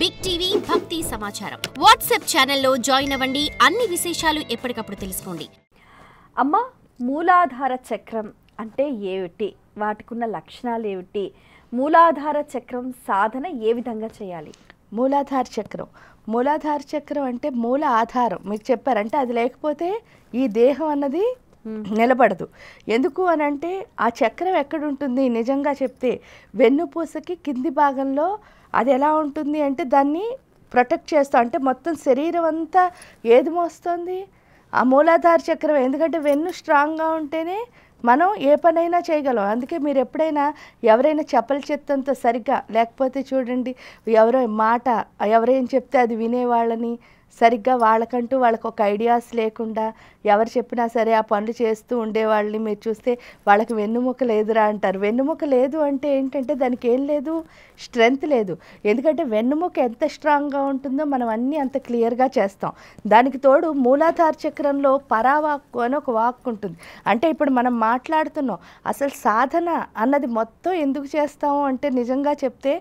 Big TV భక్తి సమాచారం WhatsApp ఛానల్లో జాయిన్ అవ్వండి. అన్ని విశేషాలు ఎప్పటికప్పుడు తెలుసుకోండి. అమ్మ, మూలాధార చక్రం అంటే ఏమిటి? వాటికున్న లక్షణాలు ఏమిటి? మూలాధార చక్రం సాధన ఏ విధంగా చేయాలి? మూలాధార చక్రం అంటే మూల ఆధారం. మీకు చెప్పారంటే అది లేకపోతే ఈ దేహం అన్నది నిలబడదు. ఎందుకు అని అంటే ఆ చక్రం ఎక్కడుంటుంది నిజంగా చెప్తే వెన్నుపూసకి కింది భాగంలో. అది ఎలా ఉంటుంది అంటే దాన్ని ప్రొటెక్ట్ చేస్తాం. అంటే మొత్తం శరీరం అంతా ఏది మోస్తుంది? ఆ మూలాధార చక్రం. ఎందుకంటే వెన్ను స్ట్రాంగ్గా ఉంటేనే మనం ఏ పనైనా చేయగలం. అందుకే మీరు ఎప్పుడైనా ఎవరైనా చెప్పల చెత్తంత సరిగ్గా లేకపోతే చూడండి, ఎవరేం చెప్తే అది వినేవాళ్ళని సరిగ్గా వాళ్ళకంటూ వాళ్ళకు ఒక ఐడియాస్ లేకుండా ఎవరు చెప్పినా సరే ఆ పనులు చేస్తూ ఉండేవాళ్ళని మీరు చూస్తే వాళ్ళకి వెన్నుముక లేదురా అంటారు. వెన్నుముక లేదు అంటే ఏంటంటే దానికి ఏం లేదు, స్ట్రెంగ్త్ లేదు. ఎందుకంటే వెన్నుముక ఎంత స్ట్రాంగ్గా ఉంటుందో మనం అన్నీ అంత క్లియర్గా చేస్తాం. దానికి తోడు మూలాధార చక్రంలో పరావాక్కు అని ఒక వాక్కు ఉంటుంది. అంటే ఇప్పుడు మనం మాట్లాడుతున్నాం. అసలు సాధన అన్నది మొత్తం ఎందుకు చేస్తాము అంటే నిజంగా చెప్తే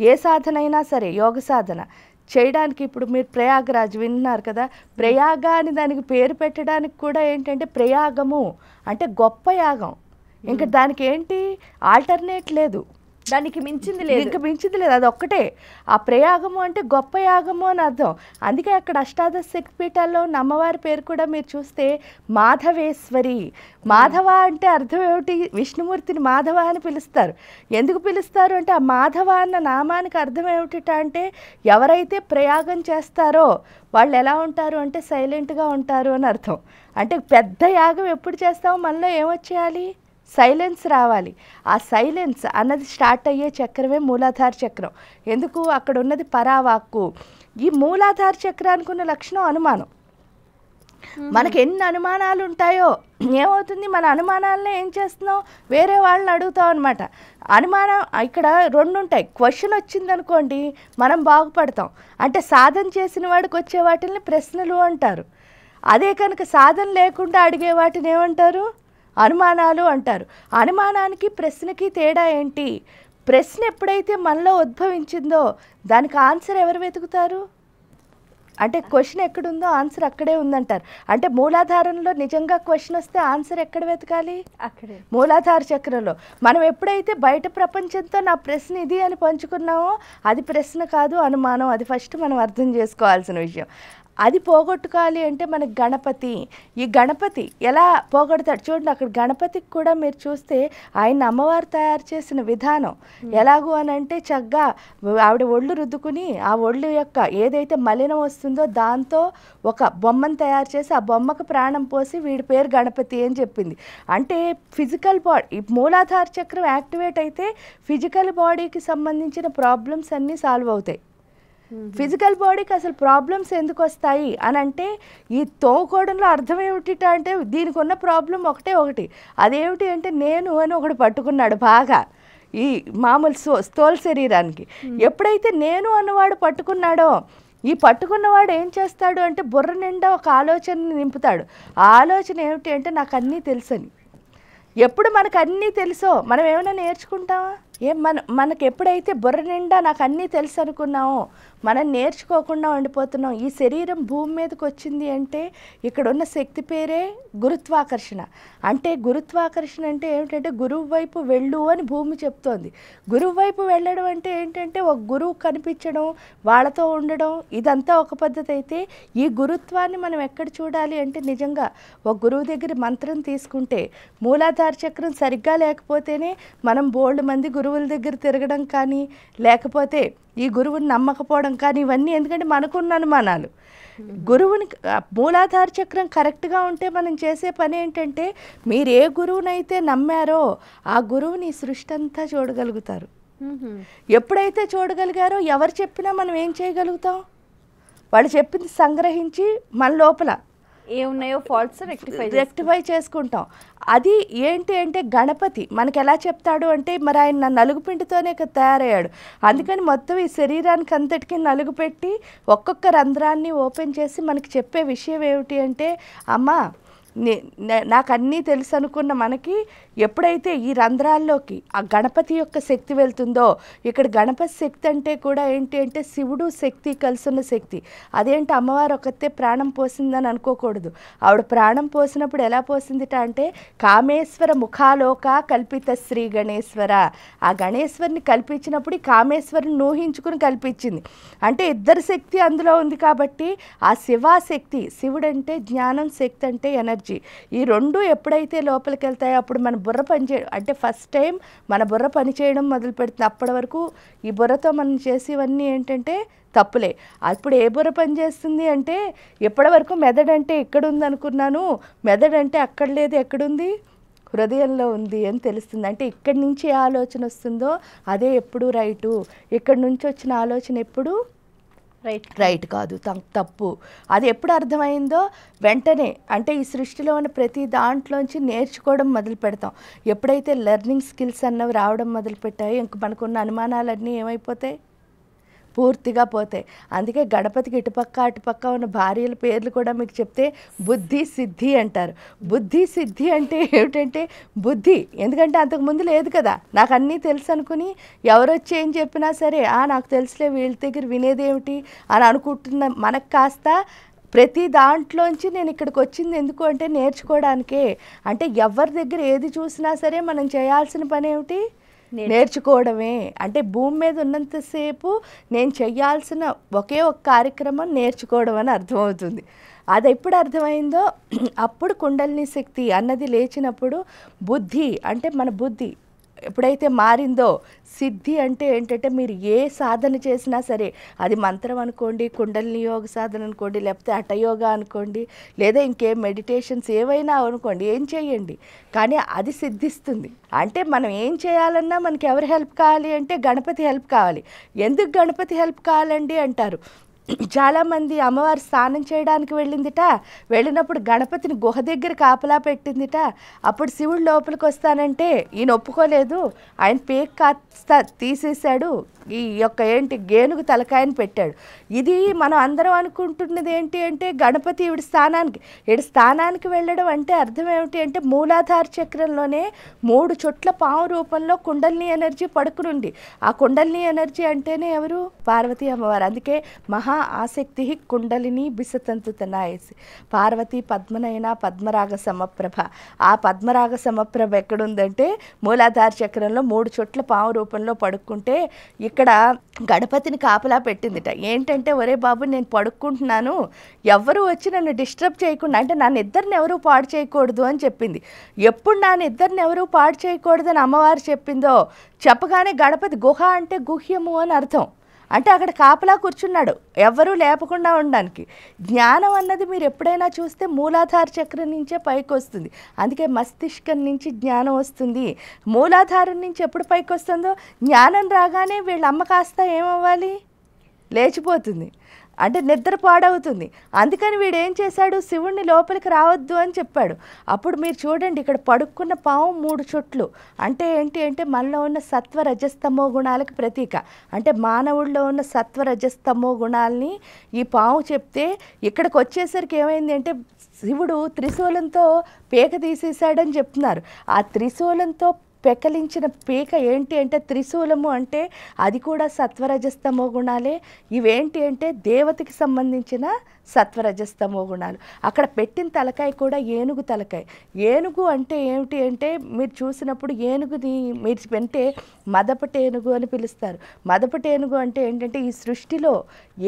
ఏ సాధన అయినా సరే యోగ సాధన చేయడానికి ఇప్పుడు మీరు ప్రయాగరాజ్ విన్నారు కదా, ప్రయాగ అని దానికి పేరు పెట్టడానికి కూడా ఏంటంటే ప్రయాగము అంటే గొప్ప యాగం. ఇంకా దానికి ఏంటి ఆల్టర్నేట్ లేదు, దానికి మించింది లేదు. అది ఒక్కటే. ఆ ప్రయాగము అంటే గొప్ప యాగము అని అర్థం. అందుకే అక్కడ అష్టాదశ శక్తిపీఠాల్లో ఉన్న అమ్మవారి పేరు కూడా మీరు చూస్తే మాధవేశ్వరి. మాధవ అంటే అర్థం ఏమిటి? విష్ణుమూర్తిని మాధవ అని పిలుస్తారు. ఎందుకు పిలుస్తారు అంటే ఆ మాధవ అన్న నామానికి అర్థం ఏమిటి అంటే ఎవరైతే ప్రయాగం చేస్తారో వాళ్ళు ఎలా ఉంటారు అంటే సైలెంట్గా ఉంటారు అని అర్థం. అంటే పెద్ద యాగం ఎప్పుడు చేస్తామో మనలో ఏమొచ్చేయాలి? సైలెన్స్ రావాలి. ఆ సైలెన్స్ అన్నది స్టార్ట్ అయ్యే చక్రమే మూలాధార చక్రం. ఎందుకు? అక్కడ ఉన్నది పరావాక్కు. ఈ మూలాధార చక్రానికి ఉన్న లక్షణం అనుమానం. మనకి ఎన్ని అనుమానాలు ఉంటాయో ఏమవుతుంది, మన అనుమానాలనే ఏం చేస్తున్నాం, వేరే వాళ్ళని అడుగుతాం అనమాట. అనుమానం ఇక్కడ రెండు ఉంటాయి. క్వశ్చన్ వచ్చింది అనుకోండి మనం బాగుపడతాం. అంటే సాధన చేసిన వాడికి వచ్చే వాటిని ప్రశ్నలు అంటారు. అదే కనుక సాధన లేకుండా అడిగే వాటిని ఏమంటారు? అనుమానాలు అంటారు. అనుమానానికి ప్రశ్నకి తేడా ఏంటి? ప్రశ్న ఎప్పుడైతే మనలో ఉద్భవించిందో దానికి ఆన్సర్ ఎవరు వెతుకుతారు? అంటే క్వశ్చన్ ఎక్కడుందో ఆన్సర్ అక్కడే ఉందంటారు. అంటే మూలాధారంలో నిజంగా క్వశ్చన్ వస్తే ఆన్సర్ ఎక్కడ వెతకాలి? అక్కడే, మూలాధార చక్రంలో. మనం ఎప్పుడైతే బయట ప్రపంచంతో నా ప్రశ్న ఇది అని పంచుకున్నామో అది ప్రశ్న కాదు, అనుమానం. అది ఫస్ట్ మనం అర్థం చేసుకోవాల్సిన విషయం. అది పోగొట్టుకోవాలి అంటే మనకు గణపతి. ఈ గణపతి ఎలా పోగొడతాడు చూడండి. అక్కడ గణపతికి కూడా మీరు చూస్తే ఆయన అమ్మవారు తయారు చేసిన విధానం ఎలాగూ అని అంటే చక్కగా ఆవిడ ఒళ్ళు రుద్దుకుని ఆ ఒళ్ళు యొక్క ఏదైతే మలినం వస్తుందో దాంతో ఒక బొమ్మను తయారు చేసి ఆ బొమ్మకు ప్రాణం పోసి వీడి పేరు గణపతి అని చెప్పింది. అంటే ఫిజికల్ బాడీ మూలాధార చక్రం యాక్టివేట్ అయితే ఫిజికల్ బాడీకి సంబంధించిన ప్రాబ్లమ్స్ అన్నీ సాల్వ్ అవుతాయి. ఫిజికల్ బాడీకి అసలు ప్రాబ్లమ్స్ ఎందుకు వస్తాయి అని అంటే ఈ తోకోవడంలో అర్థం ఏమిటి అంటే దీనికి ఉన్న ప్రాబ్లం ఒకటి. అదేమిటి అంటే నేను అని ఒకడు పట్టుకున్నాడు బాగా ఈ మామూలు స్థూల శరీరానికి. ఎప్పుడైతే నేను అన్నవాడు పట్టుకున్నాడో ఈ పట్టుకున్నవాడు ఏం చేస్తాడు అంటే బుర్ర నిండా ఒక ఆలోచనని నింపుతాడు. ఆ ఆలోచన ఏమిటి అంటే నాకు అన్నీ తెలుసని. ఎప్పుడు మనకు అన్నీ తెలుసో మనం ఏమైనా నేర్చుకుంటామా? మనకు ఎప్పుడైతే బుర్ర నిండా నాకు అన్నీ తెలుసు అనుకున్నామో మనం నేర్చుకోకుండా ఉండిపోతున్నాం. ఈ శరీరం భూమి మీదకి వచ్చింది అంటే ఇక్కడ ఉన్న శక్తి పేరే గురుత్వాకర్షణ. అంటే గురుత్వాకర్షణ అంటే ఏమిటంటే గురువు వైపు వెళ్ళు అని భూమి చెప్తోంది. గురువు వైపు వెళ్ళడం అంటే ఏంటంటే ఒక గురువు కనిపించడం, వాళ్ళతో ఉండడం, ఇదంతా ఒక పద్ధతి అయితే ఈ గురుత్వాన్ని మనం ఎక్కడ చూడాలి అంటే నిజంగా ఒక గురువు దగ్గర మంత్రం తీసుకుంటే మూలాధార చక్రం సరిగ్గా లేకపోతేనే మనం బోల్డ్ మంది గురువుల దగ్గర తిరగడం కానీ లేకపోతే ఈ గురువుని నమ్మకపోవడం కానీ ఇవన్నీ ఎందుకంటే మనకున్న అనుమానాలు. గురువుని మూలాధార చక్రం కరెక్ట్గా ఉంటే మనం చేసే పని ఏంటంటే మీరు ఏ గురువునైతే నమ్మారో ఆ గురువుని సృష్టి అంతా చూడగలుగుతారు. ఎప్పుడైతే చూడగలిగారో ఎవరు చెప్పినా మనం ఏం చేయగలుగుతాం? వాళ్ళు చెప్పింది సంగ్రహించి మన లోపల ఏమున్నాయో ఫాల్ట్స్ రెక్టిఫై చేసుకుంటాం. అది ఏంటి అంటే గణపతి మనకి ఎలా చెప్తాడు అంటే మరి ఆయన నలుగుపిండితోనే తయారయ్యాడు. అందుకని మొత్తం ఈ శరీరానికి అంతటికీ నలుగు పెట్టి ఒక్కొక్క రంధ్రాన్ని ఓపెన్ చేసి మనకి చెప్పే విషయం ఏమిటి అంటే అమ్మ నాకు అన్నీ తెలుసు అనుకున్న మనకి ఎప్పుడైతే ఈ రంధ్రాల్లోకి ఆ గణపతి యొక్క శక్తి వెళ్తుందో, ఇక్కడ గణపతి శక్తి అంటే కూడా ఏంటి అంటే శివుడు శక్తి కలుసున్న శక్తి. అదేంటి అమ్మవారు ఒకతే ప్రాణం పోసిందని అనుకోకూడదు. ఆవిడ ప్రాణం పోసినప్పుడు ఎలా పోసిందిట అంటే కామేశ్వర ముఖాలోక కల్పిత శ్రీ గణేశ్వర. ఆ గణేశ్వరిని కల్పించినప్పుడు ఈ కామేశ్వరిని ఊహించుకుని కల్పించింది. అంటే ఇద్దరు శక్తి అందులో ఉంది కాబట్టి ఆ శివాశక్తి, శివుడు అంటే జ్ఞానం, శక్తి అంటే ఎనర్జీ, ఈ రెండు ఎప్పుడైతే లోపలికి వెళ్తాయో అప్పుడు మన బుర్ర పనిచేయడం అంటే ఫస్ట్ టైం మన బుర్ర పనిచేయడం మొదలు పెడుతుంది. అప్పటి వరకు ఈ బుర్రతో మనం చేసేవన్నీ ఏంటంటే తప్పులే. అప్పుడు ఏ బుర్ర పనిచేస్తుంది అంటే ఎప్పటి వరకు మెదడు అంటే ఇక్కడ ఉంది అనుకున్నాను, మెదడు అంటే అక్కడ లేదు, ఎక్కడుంది, హృదయంలో ఉంది అని తెలుస్తుంది. అంటే ఇక్కడి నుంచి ఏ ఆలోచన వస్తుందో అదే ఎప్పుడు రైటు, ఇక్కడి నుంచి వచ్చిన ఆలోచన ఎప్పుడు రైట్ కాదు, తప్పు. అది ఎప్పుడు అర్థమైందో వెంటనే అంటే ఈ సృష్టిలో ఉన్న ప్రతి దాంట్లోంచి నేర్చుకోవడం మొదలు పెడతాం. ఎప్పుడైతే లెర్నింగ్ స్కిల్స్ అన్నవి రావడం మొదలు పెట్టాయో ఇంక మనకున్న అనుమానాలన్నీ ఏమైపోతాయి, పూర్తిగా పోతాయి. అందుకే గణపతికి ఇటుపక్క అటుపక్క ఉన్న భార్యల పేర్లు కూడా మీకు చెప్తే బుద్ధి సిద్ధి అంటారు. బుద్ధి సిద్ధి అంటే ఏమిటంటే బుద్ధి, ఎందుకంటే అంతకుముందు లేదు కదా, నాకు అన్నీ తెలుసు అనుకుని ఎవరొచ్చి ఏం చెప్పినా సరే నాకు తెలుసులే వీళ్ళ దగ్గర వినేదేమిటి అని అనుకుంటున్న మనకు కాస్త ప్రతి దాంట్లోంచి నేను ఇక్కడికి వచ్చింది ఎందుకు అంటే నేర్చుకోవడానికే. అంటే ఎవరి దగ్గర ఏది చూసినా సరే మనం చేయాల్సిన పని ఏమిటి, నేర్చుకోవడమే. అంటే భూమి మీద ఉన్నంతసేపు నేను చేయాల్సిన ఒకే ఒక కార్యక్రమం నేర్చుకోవడం అని అర్థమవుతుంది. అది ఎప్పుడు అర్థమైందో అప్పుడు కుండలిని శక్తి అన్నది లేచినప్పుడు బుద్ధి అంటే మన బుద్ధి ఎప్పుడైతే మారిందో, సిద్ధి అంటే ఏంటంటే మీరు ఏ సాధన చేసినా సరే అది మంత్రం అనుకోండి, కుండలిని యోగ సాధన అనుకోండి, లేకపోతే హఠయోగా అనుకోండి, లేదా ఇంకే మెడిటేషన్స్ ఏవైనా అనుకోండి, ఏం చేయండి కానీ అది సిద్ధిస్తుంది. అంటే మనం ఏం చేయాలన్నా మనకి ఎవరు హెల్ప్ కావాలి అంటే గణపతి హెల్ప్ కావాలి. ఎందుకు గణపతి హెల్ప్ కావాలండి అంటారు. చాలామంది అమ్మవారు స్నానం చేయడానికి వెళ్ళిందిట, వెళ్ళినప్పుడు గణపతిని గుహ దగ్గర కాపలా పెట్టిందిట. అప్పుడు శివుడు లోపలికి వస్తానంటే ఈయన ఒప్పుకోలేదు, ఆయన పేక్ కాస్త తీసేశాడు, ఈ యొక్క గేనుగు తలకాయని పెట్టాడు. ఇది మనం అందరం అనుకుంటున్నది ఏంటి అంటే గణపతి ఈవిడ స్థానానికి వెళ్ళడం అంటే అర్థం ఏమిటి అంటే మూలాధార చక్రంలోనే 3 చోట్ల పాము రూపంలో కుండలిని ఎనర్జీ పడుకునుండి. ఆ కుండలిని ఎనర్జీ అంటేనే ఎవరు, పార్వతీ అమ్మవారు. అందుకే మహా ఆసక్తి కుండలిని బిసతంతు తనాయసి పార్వతీ పద్మనయన పద్మరాగ సమప్రభ. ఆ పద్మరాగ సమప్రభ ఎక్కడుందంటే మూలాధార చక్రంలో 3 చోట్ల పాము రూపంలో పడుకుంటే ఇక్కడ గణపతిని కాపలా పెట్టిందిట. ఏంటంటే ఒరే బాబు నేను పడుకుంటున్నాను, ఎవరు వచ్చి నన్ను డిస్టర్బ్ చేయకుండా, అంటే నన్ను ఇద్దరిని ఎవరు పాడు చేయకూడదు అని చెప్పింది. ఎప్పుడు నన్ను ఇద్దరిని ఎవరు పాడు చేయకూడదని అమ్మవారు చెప్పిందో చెప్పగానే గణపతి గుహ అంటే గుహ్యము అని అర్థం. అంటే అక్కడ కాపలా కూర్చున్నాడు ఎవరూ లేపకుండా ఉండడానికి. జ్ఞానం అన్నది మీరు ఎప్పుడైనా చూస్తే మూలాధార చక్రం నుంచే పైకి వస్తుంది. అందుకే మస్తిష్కం నుంచి జ్ఞానం వస్తుంది. మూలాధారం నుంచి ఎప్పుడు పైకి వస్తుందో జ్ఞానం రాగానే వీళ్ళ అమ్మ కాస్త ఏమవ్వాలి, లేచిపోతుంది, అంటే నిద్ర పాడవుతుంది. అందుకని వీడు ఏం చేశాడు, శివుణ్ణి లోపలికి రావద్దు అని చెప్పాడు. అప్పుడు మీరు చూడండి ఇక్కడ పడుకున్న పాము 3 చోట్లు అంటే ఏంటి అంటే మనలో ఉన్న సత్వ రజస్తమో గుణాలకు ప్రతీక. అంటే మానవుల్లో ఉన్న సత్వ రజస్తమో గుణాలని ఈ పాము చెప్తే ఇక్కడికి వచ్చేసరికి ఏమైంది అంటే శివుడు త్రిశూలంతో పీక తీసేశాడని చెప్తున్నారు. ఆ త్రిశూలంతో పెకలించిన పీక ఏంటి అంటే త్రిశూలము అంటే అది కూడా సత్వరజస్తమో గుణాలే. ఇవేంటి అంటే దేవతకి సంబంధించిన సత్వరజస్తమో గుణాలు. అక్కడ పెట్టిన తలకాయ కూడా ఏనుగు తలకాయ. ఏనుగు అంటే ఏమిటి అంటే మీరు చూసినప్పుడు ఏనుగుని మీరు వెంటే మదపటేనుగు అని పిలుస్తారు. మదపటేనుగు అంటే ఏంటంటే ఈ సృష్టిలో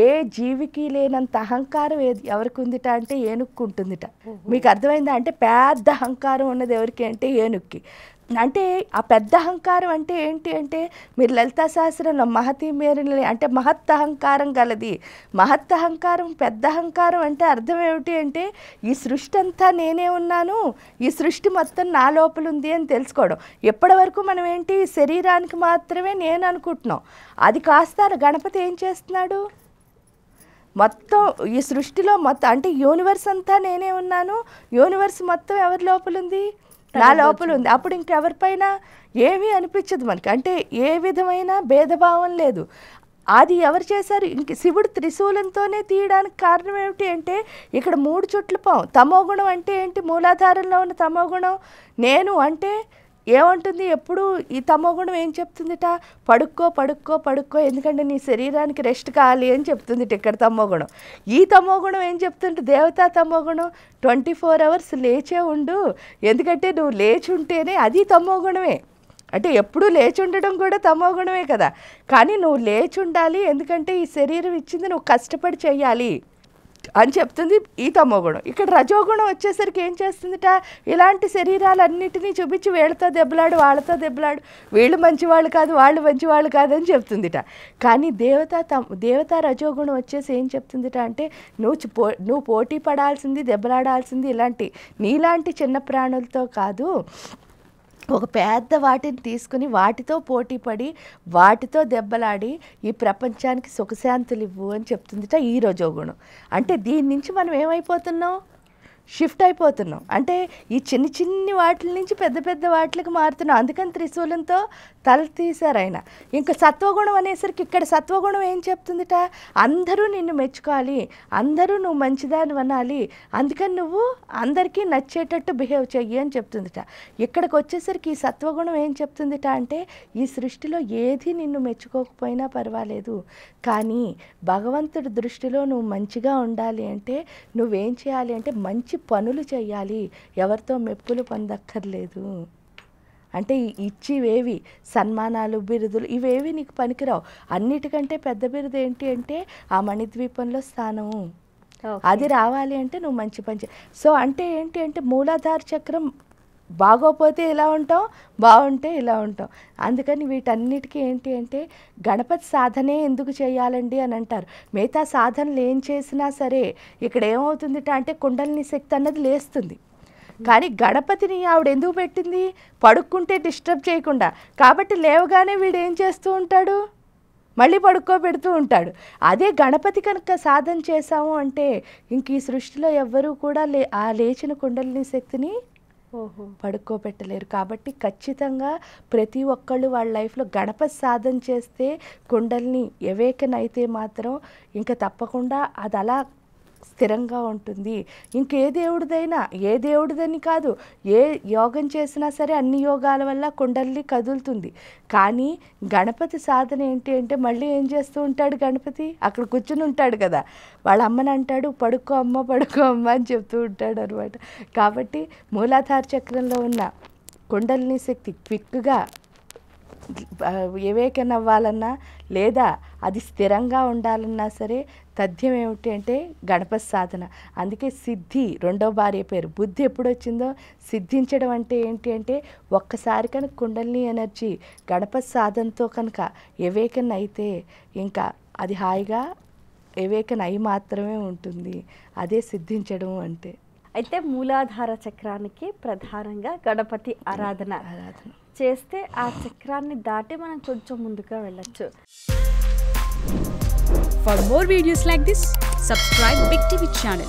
ఏ జీవికి లేనంత అహంకారం ఎవరికి ఉందిట అంటే ఏనుగుకు ఉంటుందిట. మీకు అర్థమైందా? అంటే పెద్ద అహంకారం ఉన్నది ఎవరికి అంటే ఏనుగుకి. అంటే ఆ పెద్ద అహంకారం అంటే ఏంటి అంటే మీరు లలితా శాస్త్రంలో మహతి మేరని అంటే మహత్ అహంకారం గలది. మహత్ అహంకారం పెద్ద అహంకారం అంటే అర్థం ఏమిటి అంటే ఈ సృష్టి అంతా నేనే ఉన్నాను, ఈ సృష్టి మొత్తం నా లోపల ఉంది అని తెలుసుకోవడం. ఎప్పటి వరకు మనం ఏంటి శరీరానికి మాత్రమే నేను అనుకుంటున్నాం. అది కాస్త గణపతి ఏం చేస్తున్నాడు, మొత్తం ఈ సృష్టిలో మొత్తం అంటే యూనివర్స్ అంతా నేనే ఉన్నాను, యూనివర్స్ మొత్తం ఎవరి లోపల ఉంది, నా లోపల ఉంది. అప్పుడు ఇంకెవరిపైన ఏమీ అనిపించదు మనకి. అంటే ఏ విధమైన భేదభావం లేదు. అది ఎవరు చేశారు, ఇంక శివుడు త్రిశూలంతోనే తీయడానికి కారణం ఏమిటి అంటే ఇక్కడ 3 చోట్ల పాము. తమోగుణం అంటే ఏంటి, మూలాధారంలో ఉన్న తమోగుణం నేను అంటే ఏమంటుంది ఎప్పుడు ఈ తమోగుణం ఏం చెప్తుందిట, పడుక్కో పడుక్కో పడుక్కో, ఎందుకంటే నీ శరీరానికి రెస్ట్ కావాలి అని చెప్తుందిట ఇక్కడ తమోగుణం. ఈ తమోగుణం ఏం చెప్తుంటే దేవతా తమోగుణం 24 hours లేచే ఉండు, ఎందుకంటే నువ్వు లేచి ఉంటేనే అది తమోగుణమే. అంటే ఎప్పుడూ లేచి ఉండడం కూడా తమోగుణమే కదా, కానీ నువ్వు లేచి ఉండాలి, ఎందుకంటే ఈ శరీరం ఇచ్చింది నువ్వు కష్టపడి చెయ్యాలి అని చెప్తుంది ఈ తమోగుణం. ఇక్కడ రజోగుణం వచ్చేసరికి ఏం చేస్తుందిట, ఇలాంటి శరీరాలన్నిటినీ చూపించి వీళ్ళతో దెబ్బలాడు వాళ్ళతో దెబ్బలాడు, వీళ్ళు మంచివాళ్ళు కాదు వాళ్ళు మంచివాళ్ళు కాదని చెప్తుందిట. కానీ దేవతా రజోగుణం వచ్చేసి ఏం చెప్తుందిట అంటే నువ్వు పోటీ పడాల్సింది దెబ్బలాడాల్సింది ఇలాంటి నీలాంటి చిన్న ప్రాణులతో కాదు, ఒక పెద్ద వాటిని తీసుకుని వాటితో పోటీ పడి వాటితో దెబ్బలాడి ఈ ప్రపంచానికి సుఖశాంతులు ఇవ్వు అని చెప్తుందిట ఈ రజోగుణం. అంటే దీని నుంచి మనం ఏమైపోతున్నాం, షిఫ్ట్ అయిపోతున్నాం. అంటే ఈ చిన్ని చిన్ని వాటి నుంచి పెద్ద పెద్ద వాటికి మారుతున్నాం. అందుకని త్రిశూలంతో తల తీశారు ఆయన. ఇంకా సత్వగుణం అనేసరికి ఇక్కడ సత్వగుణం ఏం చెప్తుందిట, అందరూ నిన్ను మెచ్చుకోవాలి, అందరూ నువ్వు మంచిదాన్ని అనాలి, అందుకని నువ్వు అందరికీ నచ్చేటట్టు బిహేవ్ చెయ్యి అని చెప్తుందిట. ఇక్కడికి వచ్చేసరికి ఈ సత్వగుణం ఏం చెప్తుందిట అంటే ఈ సృష్టిలో ఏది నిన్ను మెచ్చుకోకపోయినా పర్వాలేదు, కానీ భగవంతుడి దృష్టిలో నువ్వు మంచిగా ఉండాలి అంటే నువ్వేం చేయాలి అంటే మంచి పనులు చేయాలి, ఎవరితో మెప్పులు పొందక్కర్లేదు. అంటే ఇచ్చివేవి సన్మానాలు బిరుదులు ఇవేవి నీకు పనికిరావు. అన్నిటికంటే పెద్ద బిరుదు ఏంటి అంటే ఆ మణిద్వీపంలో స్థానము, అది రావాలి అంటే నువ్వు మంచి పని సో అంటే ఏంటి అంటే మూలాధార చక్రం బాగోపోతే ఇలా ఉంటాం, బాగుంటే ఇలా ఉంటాం. అందుకని వీటన్నిటికీ ఏంటి అంటే గణపతి సాధనే ఎందుకు చేయాలండి అని అంటారు. మిగతా సాధనలు ఏం చేసినా సరే ఇక్కడ ఏమవుతుందిట అంటే కుండలిని శక్తి అన్నది లేస్తుంది, కానీ గణపతిని ఆవిడ ఎందుకు పెట్టింది, పడుక్కుంటే డిస్టర్బ్ చేయకుండా. కాబట్టి లేవగానే వీడు ఏం చేస్తూ ఉంటాడు, మళ్ళీ పడుకోబెడుతూ ఉంటాడు. అదే గణపతి కనుక సాధన చేశాము అంటే ఇంక ఈ సృష్టిలో ఎవ్వరూ కూడా ఆ లేచిన కుండలిని శక్తిని పడుకోబెట్టలేరు. కాబట్టి ఖచ్చితంగా ప్రతి ఒక్కళ్ళు వాళ్ళ లైఫ్లో గణపతి సాధన చేస్తే కుండలిని ఎవేకన్ అయితే మాత్రం ఇంకా తప్పకుండా అది అలా స్థిరంగా ఉంటుంది. ఇంకే దేవుడిదైనా ఏ దేవుడిదని కాదు, ఏ యోగం చేసినా సరే అన్ని యోగాల వల్ల కుండలిని కదులుతుంది. కానీ గణపతి సాధన ఏంటి అంటే మళ్ళీ ఏం చేస్తూ ఉంటాడు గణపతి, అక్కడ కూర్చుని ఉంటాడు కదా, వాళ్ళ అమ్మని అంటాడు పడుకో అమ్మ పడుకో అమ్మ అని చెప్తూ ఉంటాడు అనమాట. కాబట్టి మూలాధార చక్రంలో ఉన్న కుండలిని శక్తి క్విక్గా ఏవేకన్ అవ్వాలన్నా లేదా అది స్థిరంగా ఉండాలన్నా సరే తథ్యం ఏమిటి అంటే గణపతి సాధన. అందుకే సిద్ధి రెండో భార్య పేరు. బుద్ధి ఎప్పుడు వచ్చిందో సిద్ధించడం అంటే ఏంటి అంటే ఒక్కసారి కనుక కుండలిని ఎనర్జీ గణపతి సాధనతో కనుక ఏవేకన్ అయితే ఇంకా అది హాయిగా ఏవేకన్ అయి మాత్రమే ఉంటుంది. అదే సిద్ధించడం అంటే. అయితే మూలాధార చక్రానికి ప్రధానంగా గణపతి ఆరాధన చేస్తే ఆ చక్రాన్ని దాటి మనం కొంచెం ముందుగా వెళ్ళొచ్చు. For more videos like this, subscribe Big TV channel.